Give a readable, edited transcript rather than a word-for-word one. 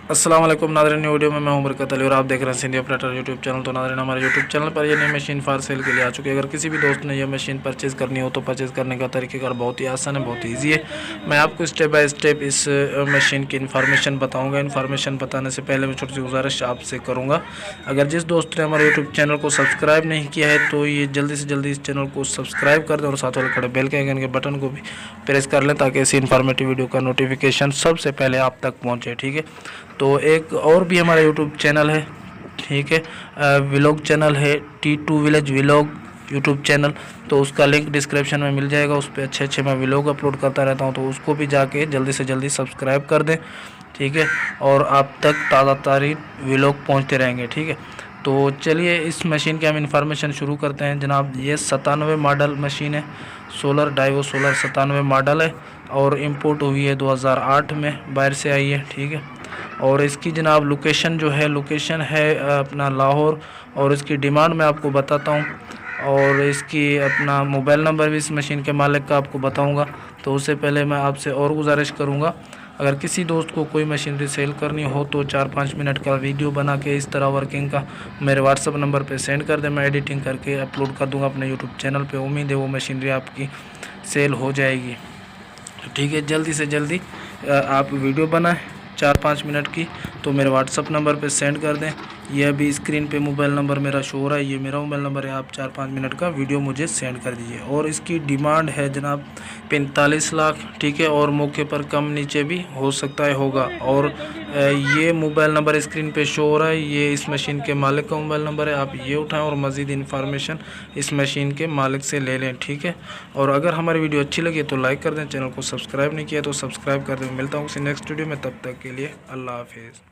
अस्सलाम वालेकुम नाज़रीन, न्यू वीडियो में मैं हूं बरकत अली और आप देख रहे हैं सिंधी ऑपरेटर यूट्यूब चैनल। तो नाज़रीन, हमारे यूट्यूब चैनल पर ये नई मशीन फॉर सेल के लिए आ चुकी है। अगर किसी भी दोस्त ने यह मशीन परचेज़ करनी हो तो परचेज़ करने का तरीक़ेकार बहुत ही आसान है, बहुत ही ईजी है। मैं आपको स्टेप बाय स्टेप इस मशीन की इन्फॉर्मेशन बताऊँगा। इन्फॉर्मेशन बताने से पहले मैं छोटी सी गुजारिश आपसे करूँगा, अगर जिस दोस्त ने हमारे यूट्यूब चैनल को सब्सक्राइब नहीं किया है तो ये जल्दी से जल्दी इस चैनल को सब्सक्राइब कर दें और साथ वाले खड़े बेल के आइकन के बटन को भी प्रेस कर लें ताकि ऐसी इन्फॉर्मेटिव वीडियो का नोटिफिकेशन सबसे पहले आप तक पहुँचे। ठीक है, तो एक और भी हमारा यूट्यूब चैनल है, ठीक है, व्लॉग चैनल है, T2 village vlog YouTube channel. तो उसका लिंक डिस्क्रिप्शन में मिल जाएगा। उस पर अच्छे मैं व्लॉग अपलोड करता रहता हूं, तो उसको भी जाके जल्दी से जल्दी सब्सक्राइब कर दें। ठीक है, और आप तक ताज़ा तारीन व्लॉग पहुंचते रहेंगे। ठीक है, तो चलिए इस मशीन की हम इंफॉर्मेशन शुरू करते हैं। जनाब, ये 97 मॉडल मशीन है, सोलर डाइवो सोलर 97 मॉडल है और इंपोर्ट हुई है 2008 में, बाहर से आई है। ठीक है, और इसकी जनाब लोकेशन जो है, लोकेशन है अपना लाहौर। और इसकी डिमांड मैं आपको बताता हूँ और इसकी अपना मोबाइल नंबर भी इस मशीन के मालिक का आपको बताऊँगा। तो उससे पहले मैं आपसे और गुजारिश करूँगा, अगर किसी दोस्त को कोई मशीनरी सेल करनी हो तो 4-5 मिनट का वीडियो बना के इस तरह वर्किंग का मेरे व्हाट्सअप नंबर पे सेंड कर दें। मैं एडिटिंग करके अपलोड कर दूंगा अपने यूट्यूब चैनल पे। उम्मीद है वो मशीनरी आपकी सेल हो जाएगी। ठीक है, जल्दी से जल्दी आप वीडियो बनाएं 4-5 मिनट की, तो मेरे व्हाट्सअप नंबर पे सेंड कर दें। यह अभी स्क्रीन पे मोबाइल नंबर मेरा शो हो रहा है, ये मेरा मोबाइल नंबर है। आप 4-5 मिनट का वीडियो मुझे सेंड कर दीजिए। और इसकी डिमांड है जनाब 45 लाख। ठीक है, और मौके पर कम नीचे भी हो सकता है, होगा। और ये मोबाइल नंबर स्क्रीन पे शो हो रहा है, ये इस मशीन के मालिक का मोबाइल नंबर है। आप ये उठाएँ और मज़ीद इन्फॉर्मेशन इस मशीन के मालिक से ले लें। ठीक है, और अगर हमारी वीडियो अच्छी लगी तो लाइक कर दें, चैनल को सब्सक्राइब नहीं किया तो सब्सक्राइब कर दें। मिलता हूँ किसी नेक्स्ट वीडियो में, तब तक के लिए अल्लाह हाफिज़।